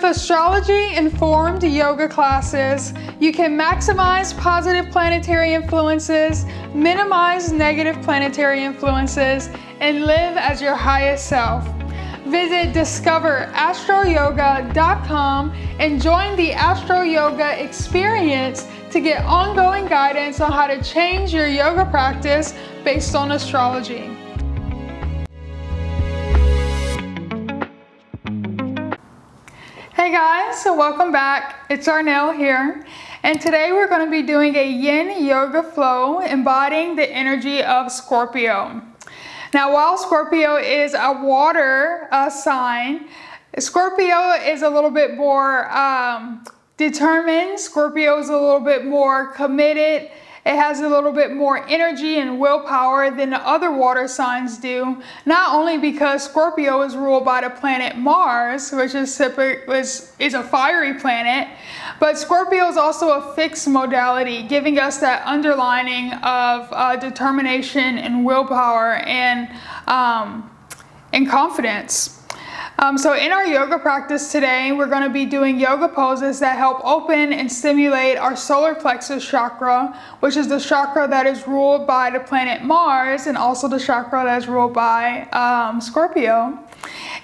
With astrology-informed yoga classes, you can maximize positive planetary influences, minimize negative planetary influences, and live as your highest self. Visit discoverastroyoga.com and join the Astro Yoga experience to get ongoing guidance on how to change your yoga practice based on astrology. Hey guys, so welcome back. It's Arnelle here, and today we're going to be doing a yin yoga flow embodying the energy of Scorpio. Now, while Scorpio is a water sign, Scorpio is a little bit more determined. Scorpio is a little bit more committed. It has a little bit more energy and willpower than the other water signs do. Not only because Scorpio is ruled by the planet Mars, which is a fiery planet, but Scorpio is also a fixed modality, giving us that underlining of determination and willpower and confidence. So in our yoga practice today, we're going to be doing yoga poses that help open and stimulate our solar plexus chakra, which is the chakra that is ruled by the planet Mars and also the chakra that is ruled by Scorpio.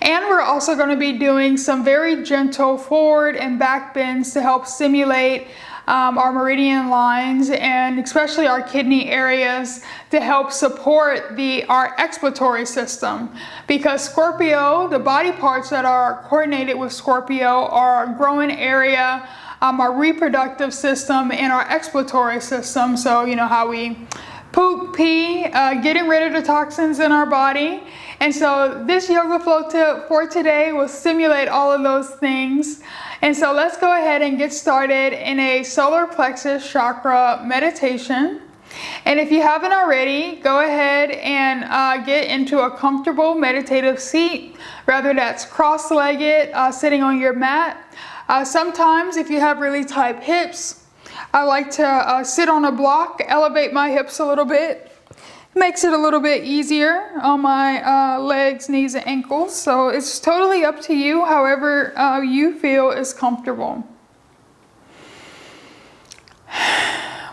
And we're also going to be doing some very gentle forward and back bends to help stimulate our meridian lines and especially our kidney areas to help support our expiratory system. Because Scorpio, the body parts that are coordinated with Scorpio are our growing area, our reproductive system, and our expiratory system. So you know how we poop, pee, getting rid of the toxins in our body. And so this yoga flow tip for today will stimulate all of those things. And so let's go ahead and get started in a solar plexus chakra meditation. And if you haven't already, go ahead and get into a comfortable meditative seat, whether that's cross-legged, sitting on your mat. Sometimes if you have really tight hips, I like to sit on a block, elevate my hips a little bit. Makes it a little bit easier on my legs, knees, and ankles. So it's totally up to you, however you feel is comfortable.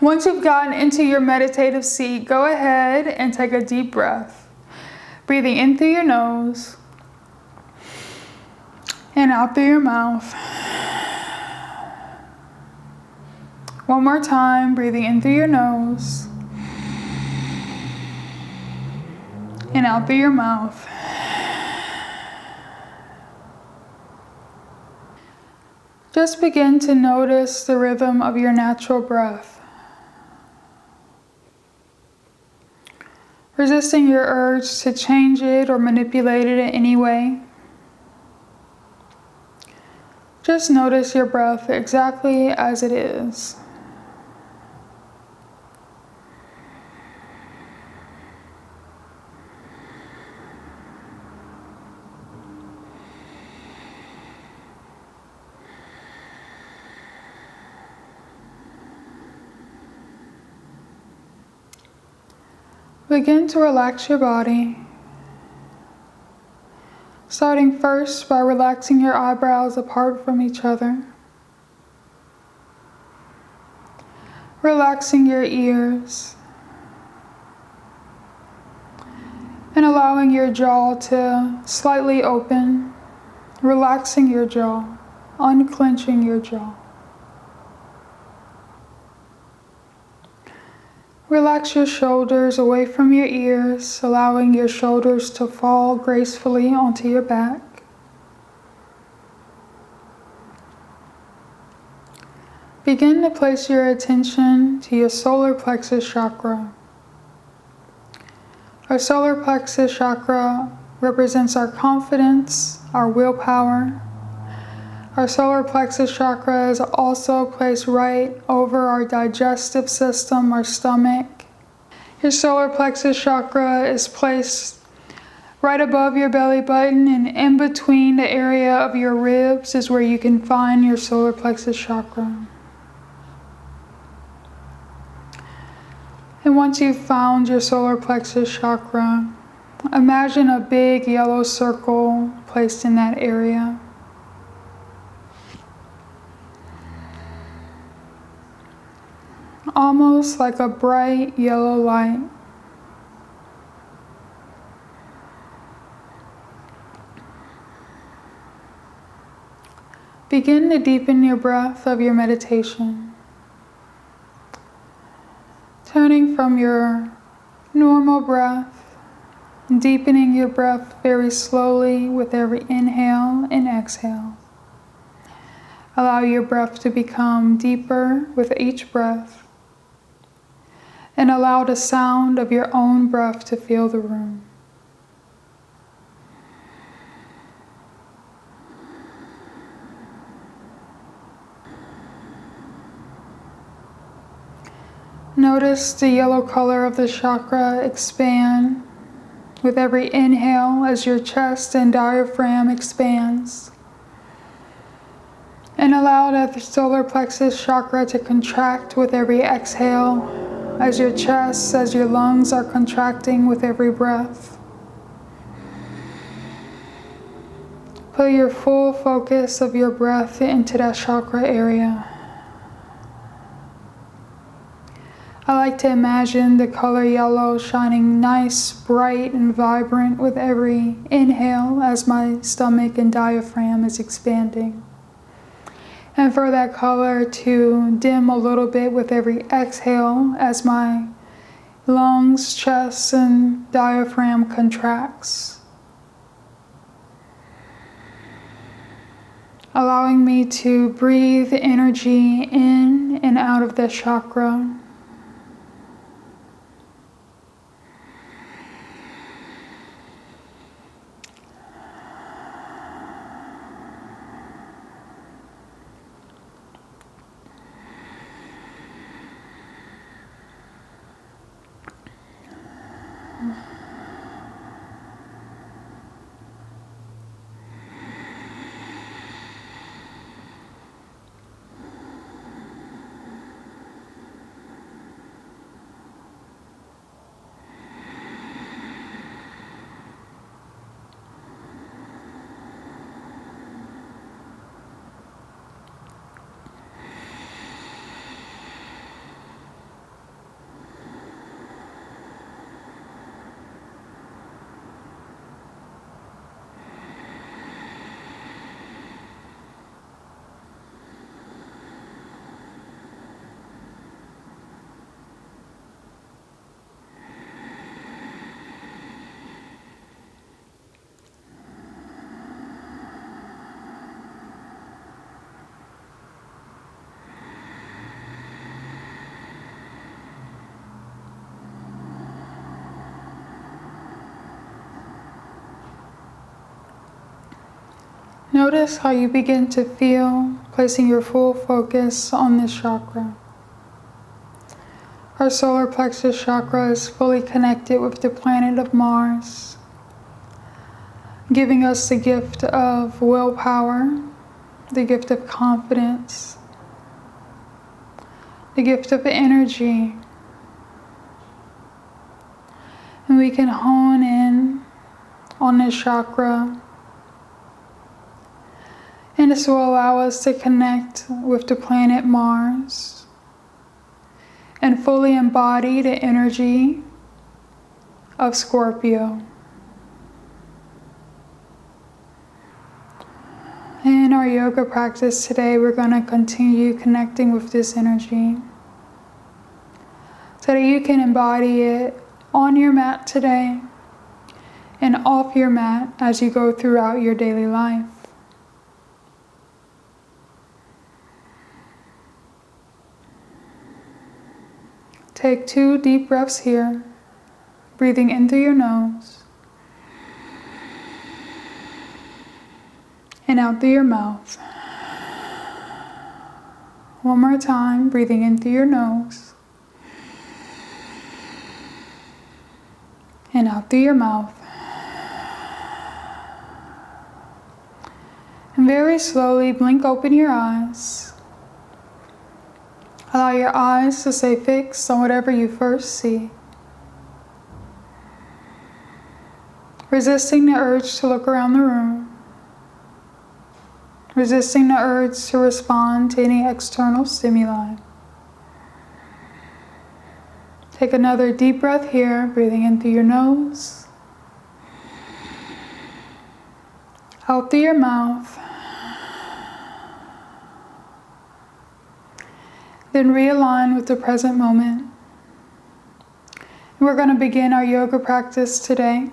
Once you've gotten into your meditative seat, go ahead and take a deep breath. Breathing in through your nose and out through your mouth. One more time, breathing in through your nose and out through your mouth. Just begin to notice the rhythm of your natural breath. Resisting your urge to change it or manipulate it in any way. Just notice your breath exactly as it is. Begin to relax your body, starting first by relaxing your eyebrows apart from each other, relaxing your ears, and allowing your jaw to slightly open, relaxing your jaw, unclenching your jaw. Relax your shoulders away from your ears, allowing your shoulders to fall gracefully onto your back. Begin to place your attention to your solar plexus chakra. Our solar plexus chakra represents our confidence, our willpower. Our solar plexus chakra is also placed right over our digestive system, our stomach. Your solar plexus chakra is placed right above your belly button, and in between the area of your ribs is where you can find your solar plexus chakra. And once you've found your solar plexus chakra, imagine a big yellow circle placed in that area. almost like a bright yellow light. Begin to deepen your breath of your meditation, turning from your normal breath, deepening your breath very slowly with every inhale and exhale. Allow your breath to become deeper with each breath, and allow the sound of your own breath to fill the room. Notice the yellow color of the chakra expand with every inhale as your chest and diaphragm expands. And allow the solar plexus chakra to contract with every exhale as your chest, as your lungs are contracting with every breath. Put your full focus of your breath into that chakra area. I like to imagine the color yellow shining nice, bright, and vibrant with every inhale as my stomach and diaphragm is expanding. And for that color to dim a little bit with every exhale as my lungs, chest, and diaphragm contracts. Allowing me to breathe energy in and out of the chakra. Notice how you begin to feel, placing your full focus on this chakra. Our solar plexus chakra is fully connected with the planet of Mars, giving us the gift of willpower, the gift of confidence, the gift of energy. And we can hone in on this chakra. And this will allow us to connect with the planet Mars and fully embody the energy of Scorpio. In our yoga practice today, we're going to continue connecting with this energy so that you can embody it on your mat today and off your mat as you go throughout your daily life. Take 2 deep breaths here, breathing in through your nose and out through your mouth. One more time, breathing in through your nose and out through your mouth. And very slowly blink open your eyes. Allow your eyes to stay fixed on whatever you first see. Resisting the urge to look around the room. Resisting the urge to respond to any external stimuli. Take another deep breath here, breathing in through your nose, out through your mouth. Then realign with the present moment. We're going to begin our yoga practice today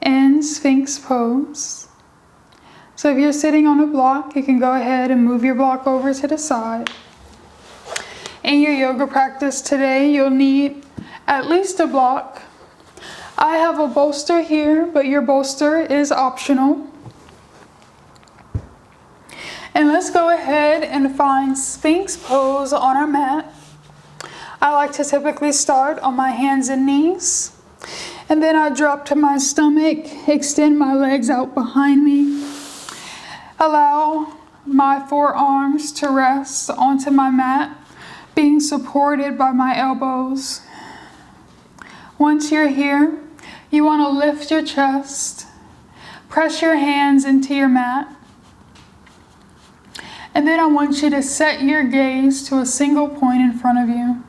in Sphinx pose. So if you're sitting on a block, you can go ahead and move your block over to the side. In your yoga practice today, you'll need at least a block. I have a bolster here, but your bolster is optional. And let's go ahead and find Sphinx pose on our mat. I like to typically start on my hands and knees. And then I drop to my stomach, extend my legs out behind me. Allow my forearms to rest onto my mat, being supported by my elbows. Once you're here, you want to lift your chest, press your hands into your mat, and then I want you to set your gaze to a single point in front of you.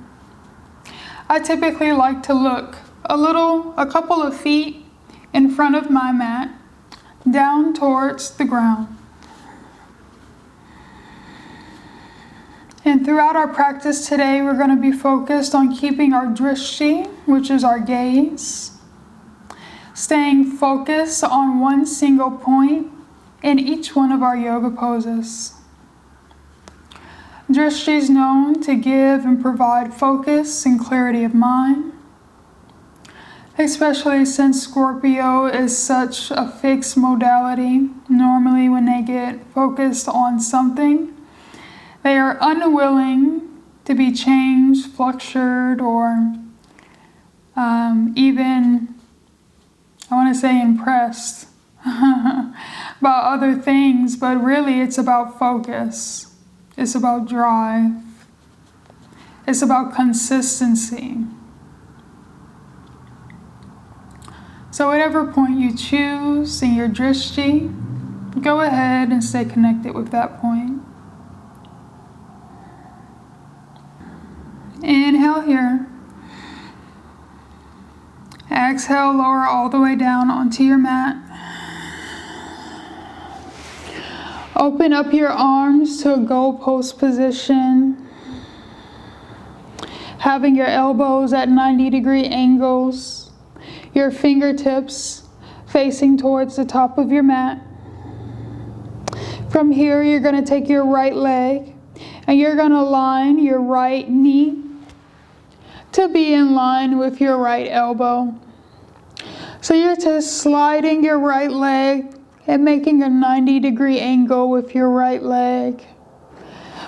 I typically like to look a couple of feet in front of my mat, down towards the ground. And throughout our practice today, we're going to be focused on keeping our drishti, which is our gaze, staying focused on one single point in each one of our yoga poses. Drishti is known to give and provide focus and clarity of mind, especially since Scorpio is such a fixed modality. Normally when they get focused on something, they are unwilling to be changed, fluctuated, or even, I want to say, impressed by other things, but really it's about focus. It's about drive. It's about consistency. So whatever point you choose in your drishti, go ahead and stay connected with that point. Inhale here. Exhale, lower all the way down onto your mat. Open up your arms to a goalpost position, having your elbows at 90-degree angles, your fingertips facing towards the top of your mat. From here, you're going to take your right leg and you're going to line your right knee to be in line with your right elbow. So you're just sliding your right leg and making a 90-degree angle with your right leg.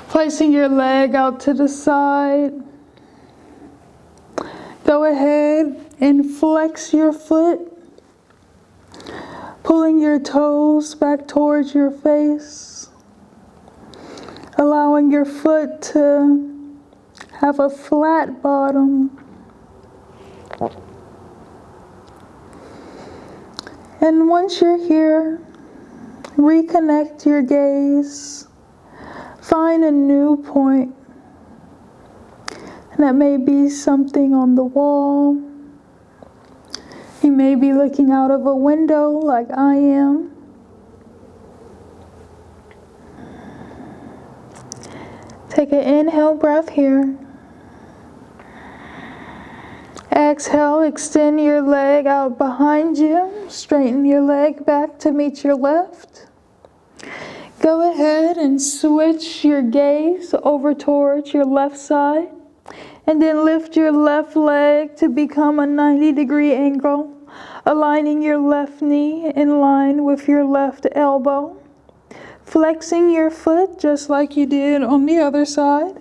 Placing your leg out to the side. Go ahead and flex your foot. Pulling your toes back towards your face. Allowing your foot to have a flat bottom. And once you're here, reconnect your gaze. Find a new point. And that may be something on the wall. You may be looking out of a window like I am. Take an inhale breath here. Exhale, extend your leg out behind you. Straighten your leg back to meet your left. Go ahead and switch your gaze over towards your left side. And then lift your left leg to become a 90-degree angle, aligning your left knee in line with your left elbow. Flexing your foot just like you did on the other side.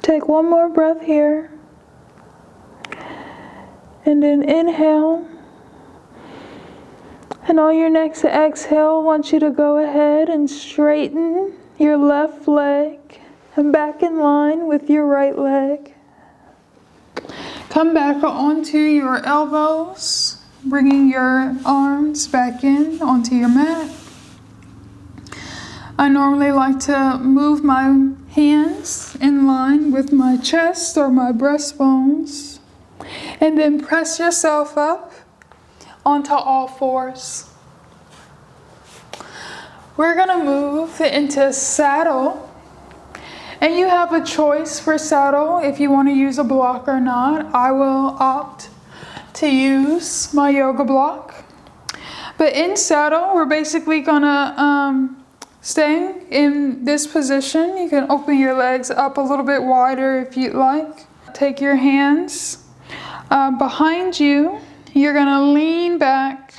Take one more breath here. And then inhale. And on your next exhale, I want you to go ahead and straighten your left leg and back in line with your right leg. Come back onto your elbows, bringing your arms back in onto your mat. I normally like to move my hands in line with my chest or my breastbones, and then press yourself up onto all fours. We're gonna move into saddle. And you have a choice for saddle if you want to use a block or not. I will opt to use my yoga block. But in saddle, we're basically gonna stay in this position. You can open your legs up a little bit wider if you'd like. Take your hands behind you. You're gonna lean back.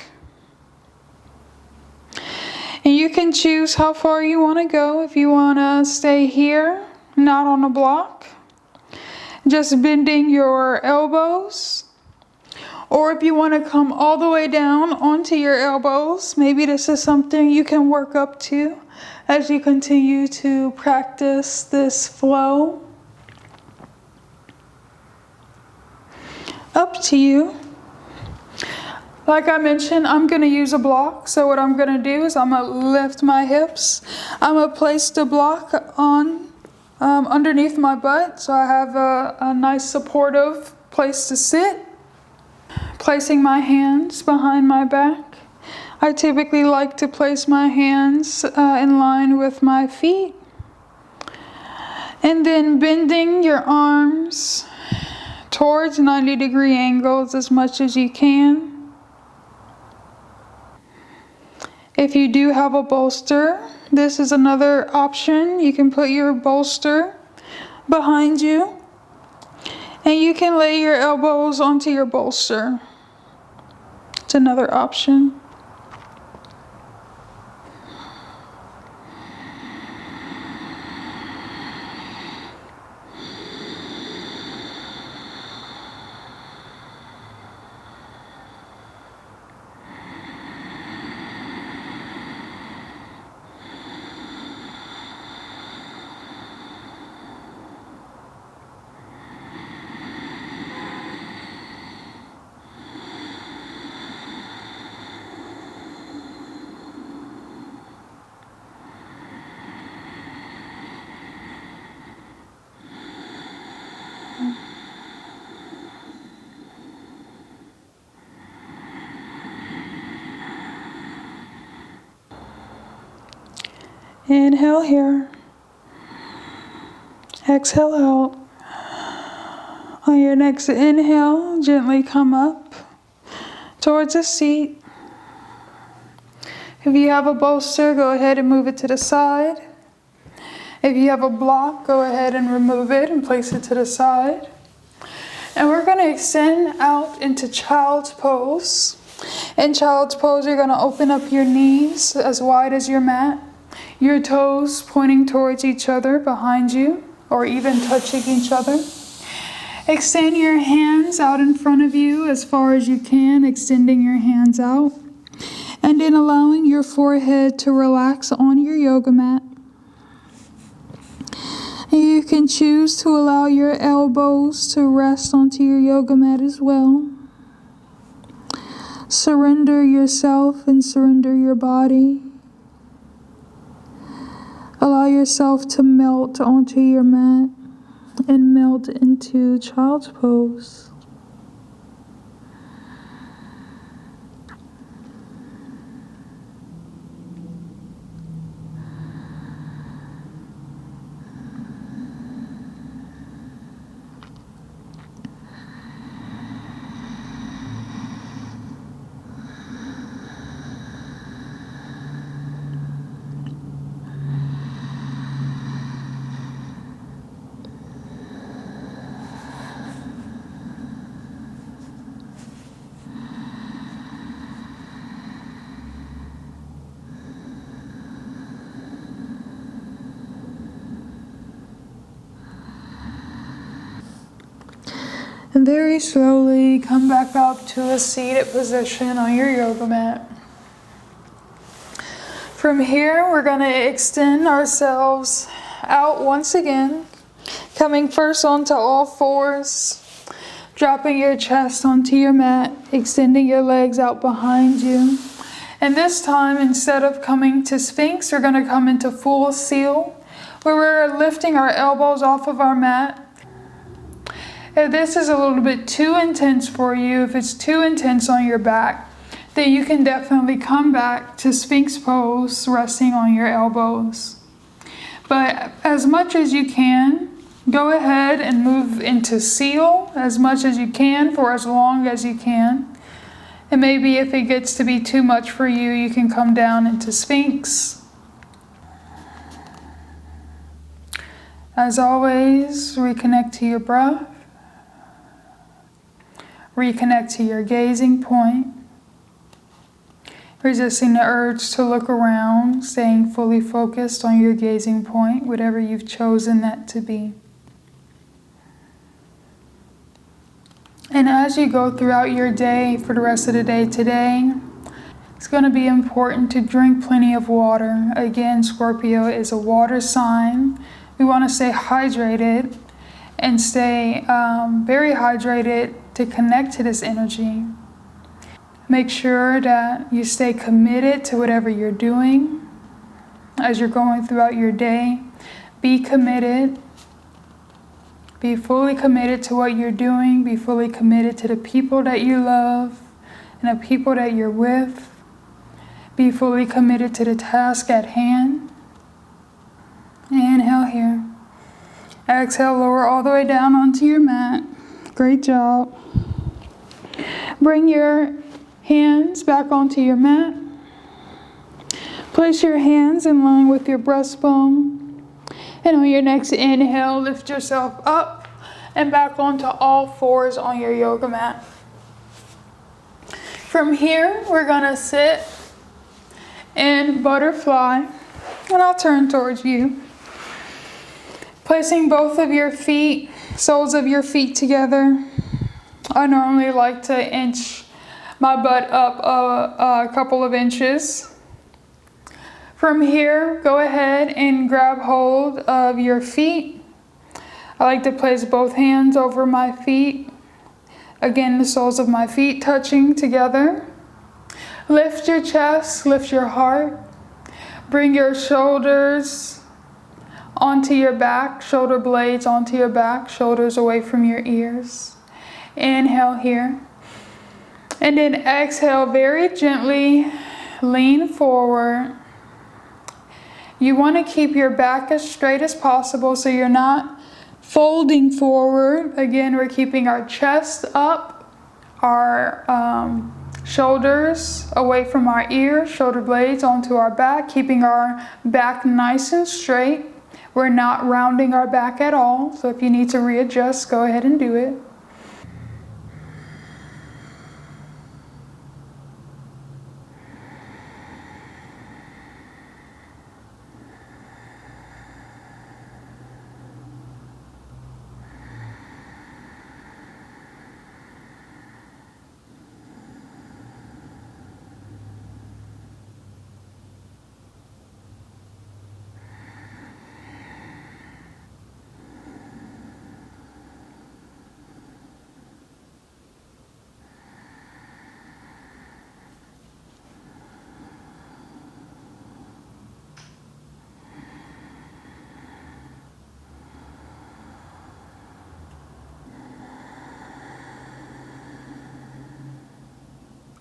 And you can choose how far you want to go. If you want to stay here, not on a block, just bending your elbows. Or if you want to come all the way down onto your elbows, maybe this is something you can work up to as you continue to practice this flow. Up to you. Like I mentioned, I'm going to use a block. So what I'm going to do is I'm going to lift my hips. I'm going to place the block on underneath my butt, so I have a nice supportive place to sit. Placing my hands behind my back. I typically like to place my hands in line with my feet. And then bending your arms towards 90-degree angles as much as you can. If you do have a bolster, this is another option. You can put your bolster behind you, and you can lay your elbows onto your bolster. It's another option. Inhale here. Exhale out. On your next inhale, gently come up towards a seat. If you have a bolster, go ahead and move it to the side. If you have a block, go ahead and remove it and place it to the side. And we're going to extend out into child's pose. In child's pose, you're going to open up your knees as wide as your mat. Your toes pointing towards each other behind you, or even touching each other. Extend your hands out in front of you as far as you can, extending your hands out. And then allowing your forehead to relax on your yoga mat. And you can choose to allow your elbows to rest onto your yoga mat as well. Surrender yourself and surrender your body. Allow yourself to melt onto your mat and melt into child's pose. And very slowly come back up to a seated position on your yoga mat. From here, we're going to extend ourselves out once again, coming first onto all fours, dropping your chest onto your mat, extending your legs out behind you. And this time, instead of coming to Sphinx, we're going to come into full seal, where we're lifting our elbows off of our mat. If this is a little bit too intense for you, if it's too intense on your back, then you can definitely come back to Sphinx pose, resting on your elbows. But as much as you can, go ahead and move into seal as much as you can for as long as you can. And maybe if it gets to be too much for you, you can come down into Sphinx. As always, reconnect to your breath. Reconnect to your gazing point. Resisting the urge to look around, staying fully focused on your gazing point, whatever you've chosen that to be. And as you go throughout your day, for the rest of the day today, it's going to be important to drink plenty of water. Again, Scorpio is a water sign. We want to stay hydrated and stay very hydrated to connect to this energy. Make sure that you stay committed to whatever you're doing as you're going throughout your day. Be committed. Be fully committed to what you're doing. Be fully committed to the people that you love and the people that you're with. Be fully committed to the task at hand. Inhale here. Exhale, lower all the way down onto your mat. Great job. Bring your hands back onto your mat. Place your hands in line with your breastbone. And on your next inhale, lift yourself up and back onto all fours on your yoga mat. From here, we're going to sit in butterfly. And I'll turn towards you. Placing both of your feet, soles of your feet together. I normally like to inch my butt up a couple of inches. From here, go ahead and grab hold of your feet. I like to place both hands over my feet. Again, the soles of my feet touching together. Lift your chest, lift your heart. Bring your shoulders onto your back, shoulder blades onto your back, shoulders away from your ears. Inhale here. And then exhale very gently, lean forward. You want to keep your back as straight as possible so you're not folding forward. Again, we're keeping our chest up, our shoulders away from our ears, shoulder blades onto our back, keeping our back nice and straight. We're not rounding our back at all, so if you need to readjust, go ahead and do it.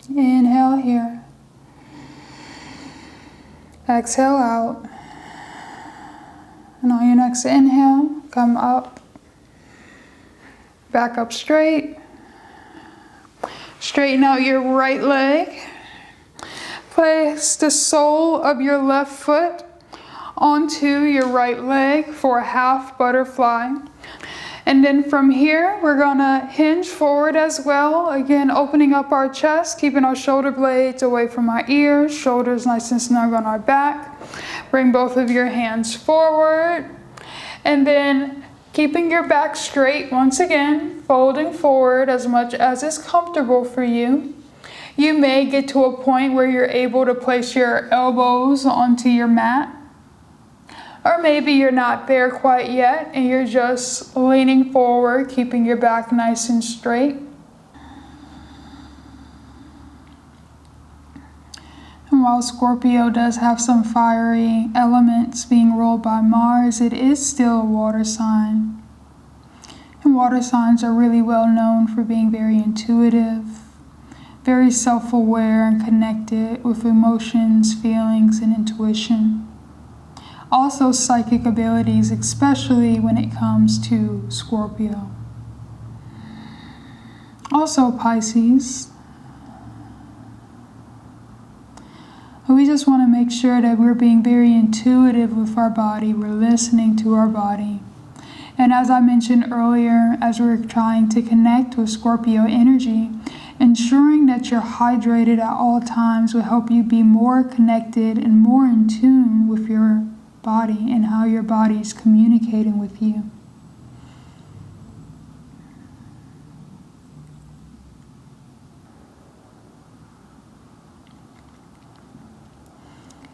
Inhale here. Exhale out. And on your next inhale, come up. Back up straight. Straighten out your right leg. Place the sole of your left foot onto your right leg for a half butterfly. And then from here, we're gonna hinge forward as well. Again, opening up our chest, keeping our shoulder blades away from our ears, shoulders nice and snug on our back. Bring both of your hands forward. And then Keeping your back straight once again, folding forward as much as is comfortable for you. You may get to a point where you're able to place your elbows onto your mat. Or maybe you're not there quite yet and you're just leaning forward, keeping your back nice and straight. And while Scorpio does have some fiery elements being ruled by Mars, it is still a water sign. And water signs are really well known for being very intuitive, very self-aware and connected with emotions, feelings, and intuition. Also psychic abilities, especially when it comes to Scorpio. Also Pisces. We just want to make sure that we're being very intuitive with our body. We're listening to our body. And as I mentioned earlier, as we're trying to connect with Scorpio energy, ensuring that you're hydrated at all times will help you be more connected and more in tune with your body and how your body is communicating with you.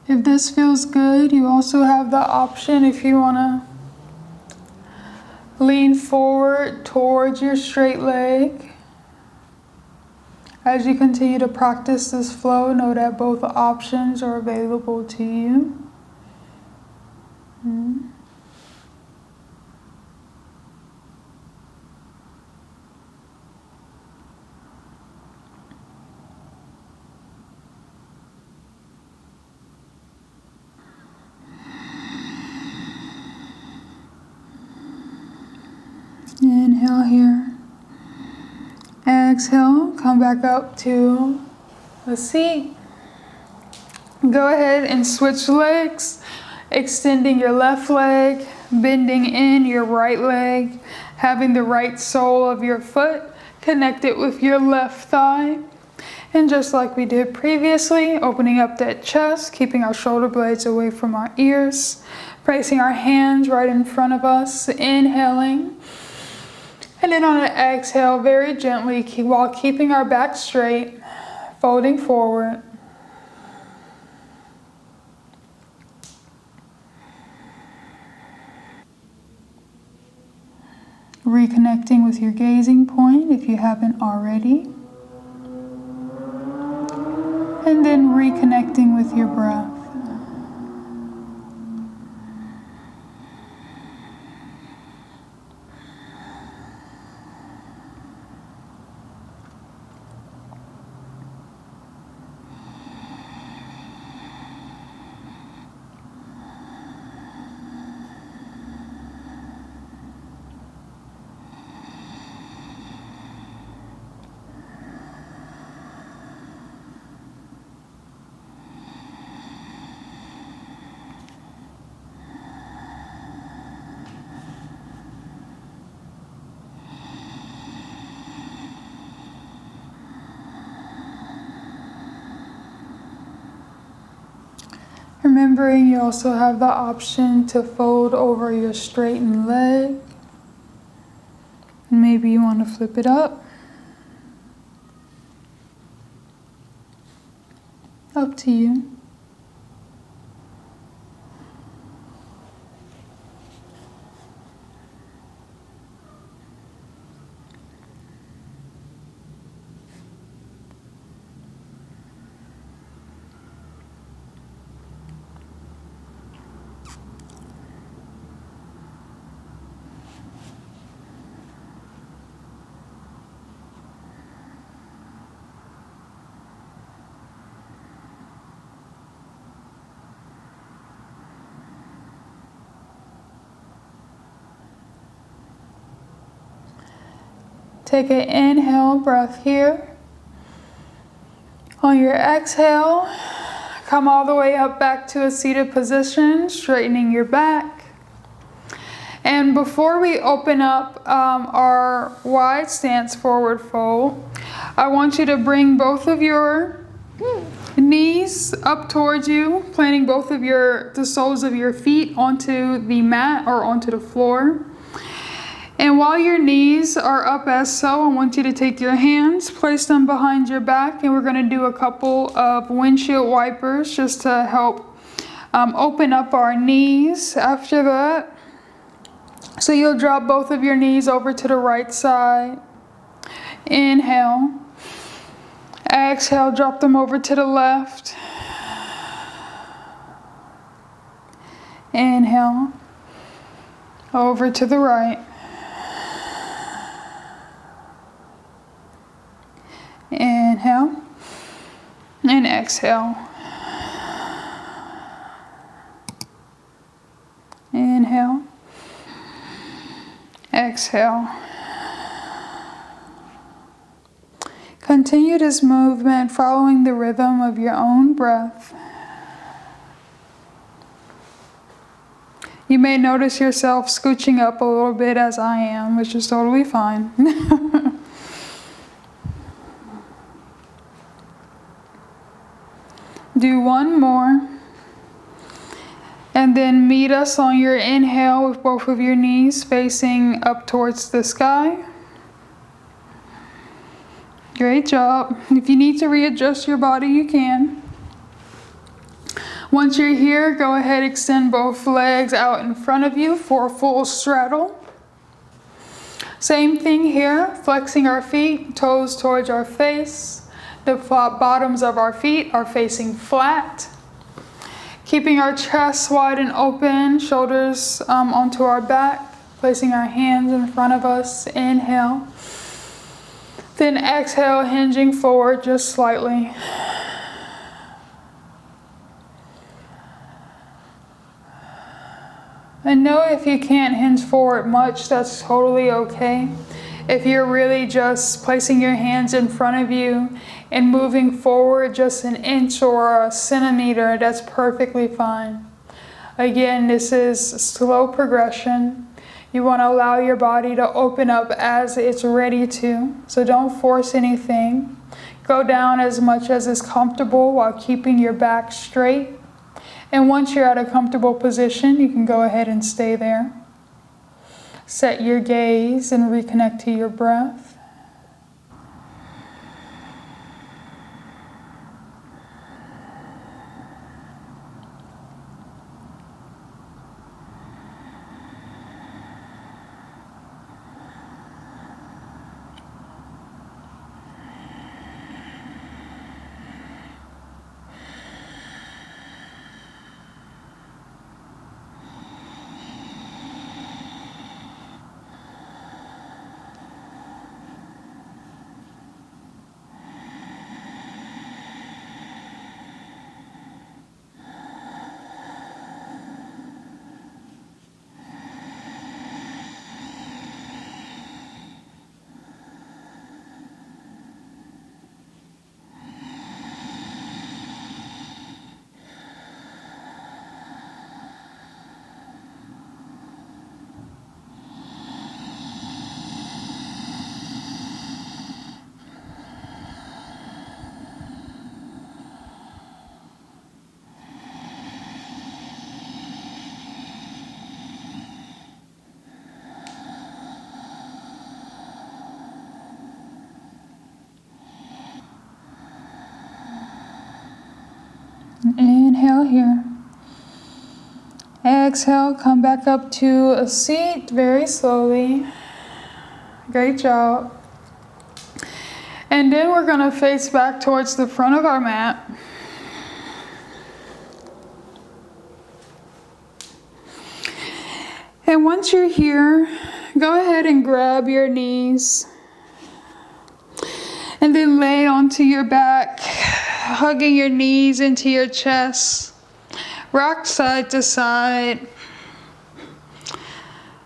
If this feels good, you also have the option, if you want to lean forward towards your straight leg. As you continue to practice this flow, know that both options are available to you. Inhale here. Exhale, come back up to a seat. Go ahead and switch legs, extending your left leg, bending in your right leg, having the right sole of your foot connected with your left thigh. And just like we did previously, opening up that chest, keeping our shoulder blades away from our ears, placing our hands right in front of us, inhaling. And then on an exhale, very gently, while keeping our back straight, folding forward. Reconnecting with your gazing point if you haven't already. And then reconnecting with your breath. Remembering you also have the option to fold over your straightened leg. Maybe you want to flip it up. Up to you. Take an inhale breath here. On your exhale, come all the way up back to a seated position, straightening your back. And before we open up our wide stance forward fold, I want you to bring both of your knees up towards you, planting both of the soles of your feet onto the mat or onto the floor. And while your knees are up as so, I want you to take your hands, place them behind your back, and we're going to do a couple of windshield wipers just to help open up our knees after that. So you'll drop both of your knees over to the right side. Inhale. Exhale, drop them over to the left. Inhale. Over to the right. Inhale and exhale. Inhale. Exhale. Continue this movement following the rhythm of your own breath. You may notice yourself scooching up a little bit as I am, which is totally fine. Do one more. And then meet us on your inhale with both of your knees facing up towards the sky. Great job. If you need to readjust your body, you can. Once you're here, go ahead, extend both legs out in front of you for a full straddle. Same thing here, flexing our feet, toes towards our face. The bottoms of our feet are facing flat. Keeping our chest wide and open, shoulders onto our back, placing our hands in front of us. Inhale. Then exhale, hinging forward just slightly. And know if you can't hinge forward much, that's totally okay. If you're really just placing your hands in front of you and moving forward just an inch or a centimeter, that's perfectly fine. Again, this is slow progression. You want to allow your body to open up as it's ready to. So don't force anything. Go down as much as is comfortable while keeping your back straight. And once you're at a comfortable position, you can go ahead and stay there. Set your gaze and reconnect to your breath. Inhale here. Exhale, come back up to a seat very slowly. Great job. And then we're going to face back towards the front of our mat. And once you're here, go ahead and grab your knees. And then lay onto your back, hugging your knees into your chest. Rock side to side.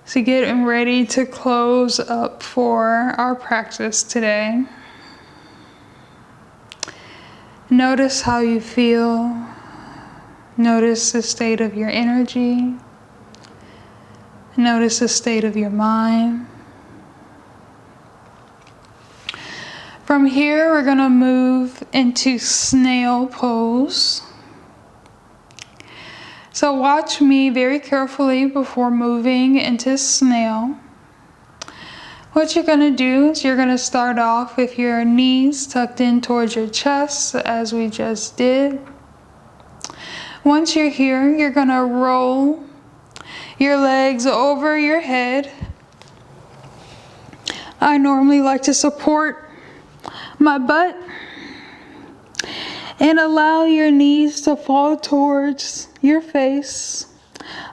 So getting ready to close up for our practice today. Notice how you feel. Notice the state of your energy. Notice the state of your mind. From here, we're going to move into snail pose. So watch me very carefully before moving into snail. What you're going to do is you're going to start off with your knees tucked in towards your chest, as we just did. Once you're here, you're going to roll your legs over your head. I normally like to support my butt and allow your knees to fall towards your face.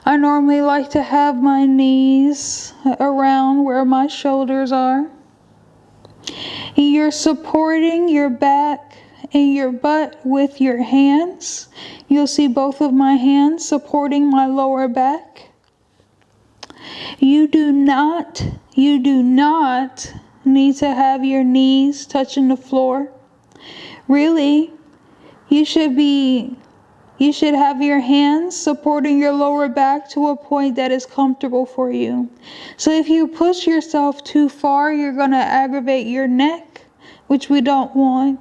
I normally like to have my knees around where my shoulders are. You're supporting your back and your butt with your hands. You'll see both of my hands supporting my lower back. You do not need to have your knees touching the floor. Really, you should have your hands supporting your lower back to a point that is comfortable for you. So if you push yourself too far, you're going to aggravate your neck, which we don't want.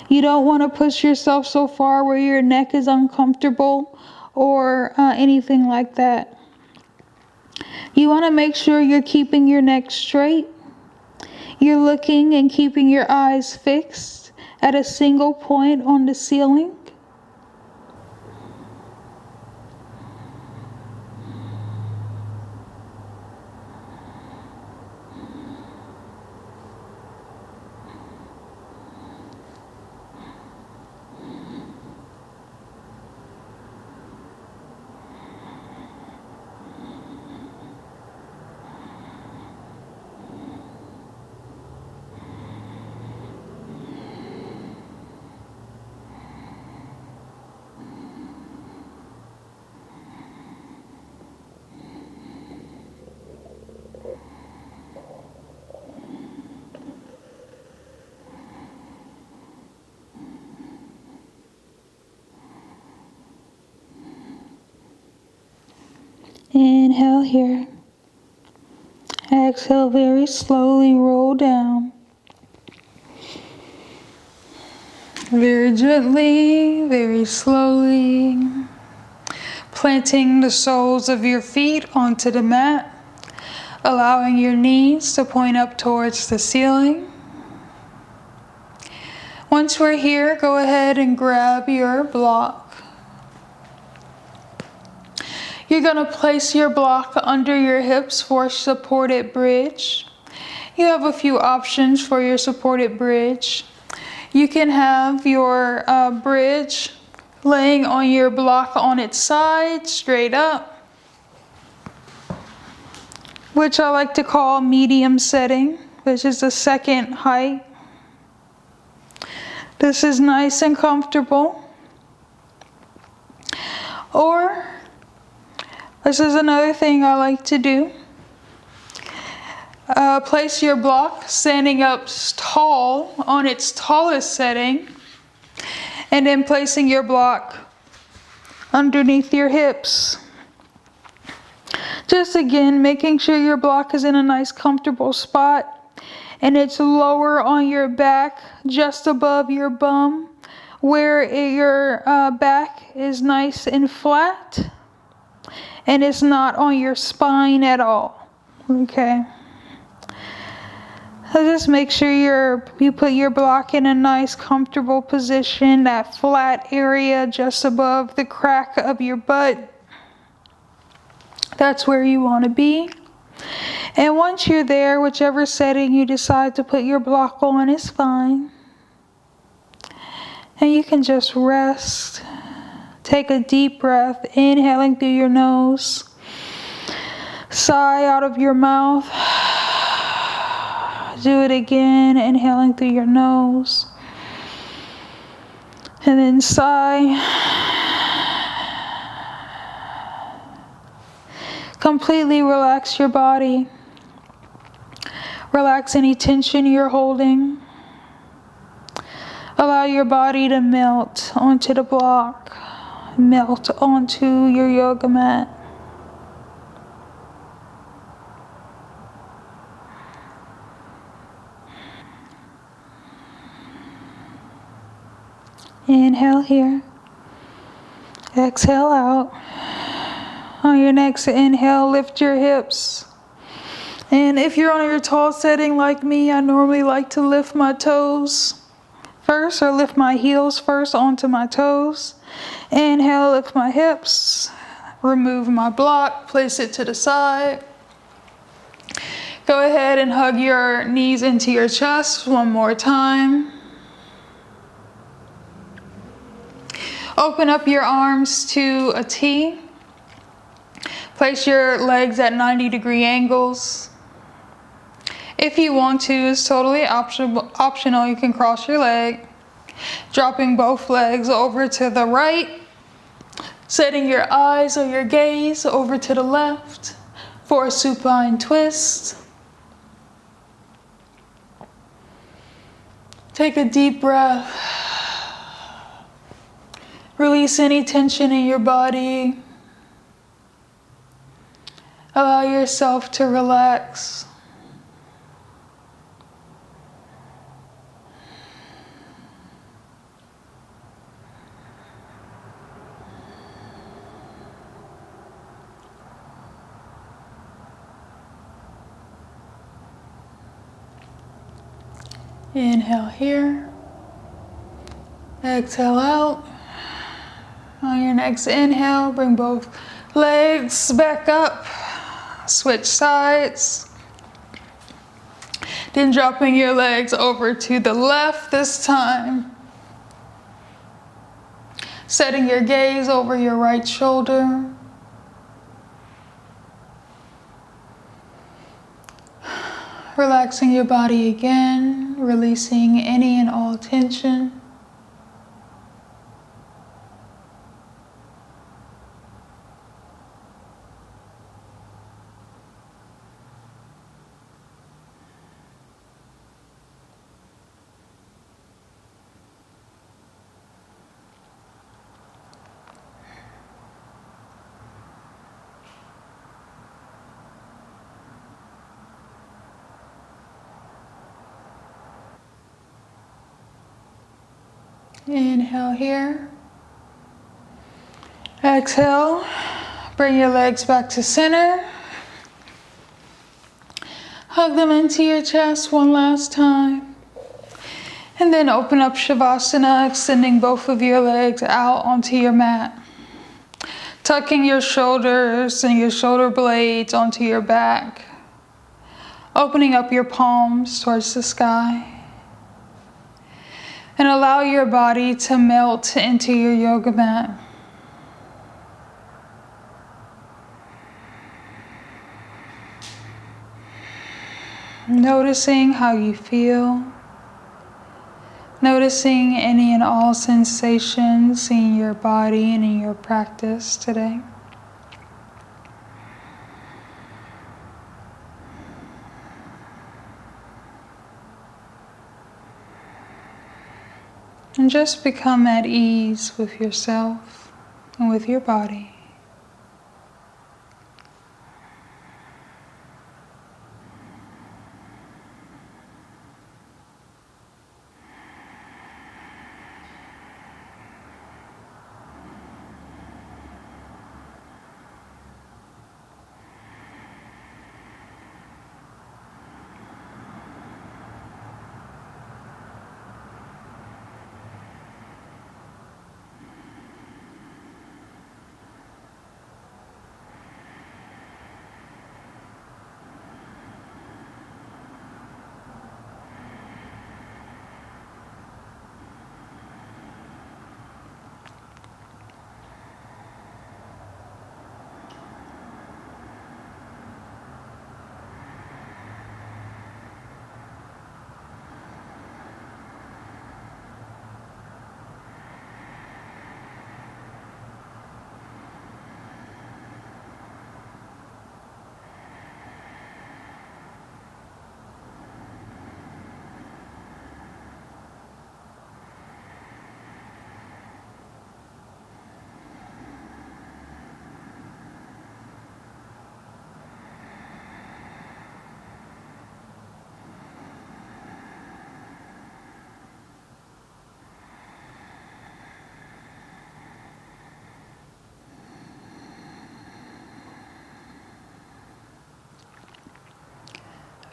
You don't want to push yourself so far where your neck is uncomfortable or anything like that. You want to make sure you're keeping your neck straight. You're looking and keeping your eyes fixed at a single point on the ceiling. Inhale here. Exhale, very slowly roll down. Very gently, very slowly. Planting the soles of your feet onto the mat. Allowing your knees to point up towards the ceiling. Once we're here, go ahead and grab your block. You're going to place your block under your hips for supported bridge. You have a few options for your supported bridge. You can have your bridge laying on your block on its side, straight up, which I like to call medium setting, which is the second height. This is nice and comfortable. Or this is another thing I like to do. Place your block standing up tall on its tallest setting, and then placing your block underneath your hips. Just again, making sure your block is in a nice comfortable spot, and it's lower on your back, just above your bum, where your back is nice and flat. And it's not on your spine at all. Okay. So just make sure you put your block in a nice comfortable position, that flat area just above the crack of your butt. That's where you want to be. And once you're there, whichever setting you decide to put your block on is fine. And you can just rest. Take a deep breath, inhaling through your nose. Sigh out of your mouth. Do it again, inhaling through your nose. And then sigh. Completely relax your body. Relax any tension you're holding. Allow your body to melt onto the block. Melt onto your yoga mat. Inhale here. Exhale out. On your next inhale, lift your hips. And if you're on your tall setting like me, I normally like to lift my toes first, or lift my heels first onto my toes. Inhale, lift my hips, remove my block, place it to the side. Go ahead and hug your knees into your chest one more time. Open up your arms to a T. Place your legs at 90-degree angles. If you want to, it's totally optional. You can cross your leg, dropping both legs over to the right, setting your eyes or your gaze over to the left for a supine twist. Take a deep breath. Release any tension in your body. Allow yourself to relax. Inhale here. Exhale out. On your next inhale, bring both legs back up. Switch sides. Then dropping your legs over to the left this time. Setting your gaze over your right shoulder. Relaxing your body again, releasing any and all tension. Inhale here. Exhale. Bring your legs back to center. Hug them into your chest one last time. And then open up Shavasana, extending both of your legs out onto your mat. Tucking your shoulders and your shoulder blades onto your back. Opening up your palms towards the sky. And allow your body to melt into your yoga mat. Noticing how you feel. Noticing any and all sensations in your body and in your practice today. And just become at ease with yourself and with your body.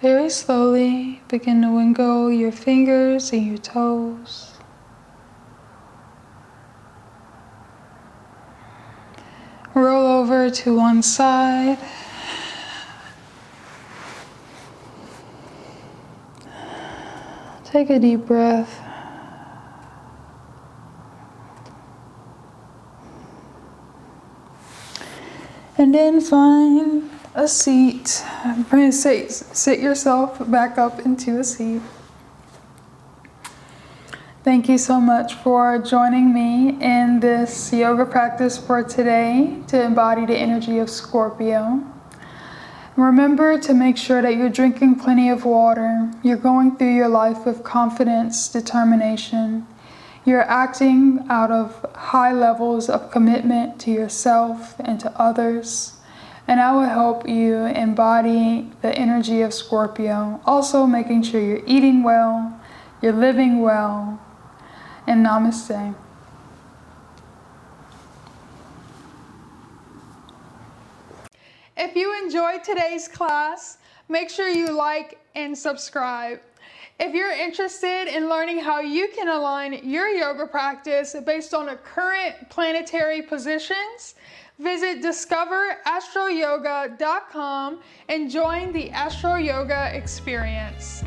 Very slowly begin to wiggle your fingers and your toes. Roll over to one side. Take a deep breath. And then find a seat. Sit yourself back up into a seat. Thank you so much for joining me in this yoga practice for today to embody the energy of Scorpio. Remember to make sure that you're drinking plenty of water. You're going through your life with confidence, determination. You're acting out of high levels of commitment to yourself and to others. And I will help you embody the energy of Scorpio. Also making sure you're eating well, you're living well. And namaste. If you enjoyed today's class, make sure you like and subscribe. If you're interested in learning how you can align your yoga practice based on the current planetary positions, visit discoverastroyoga.com and join the Astro Yoga experience.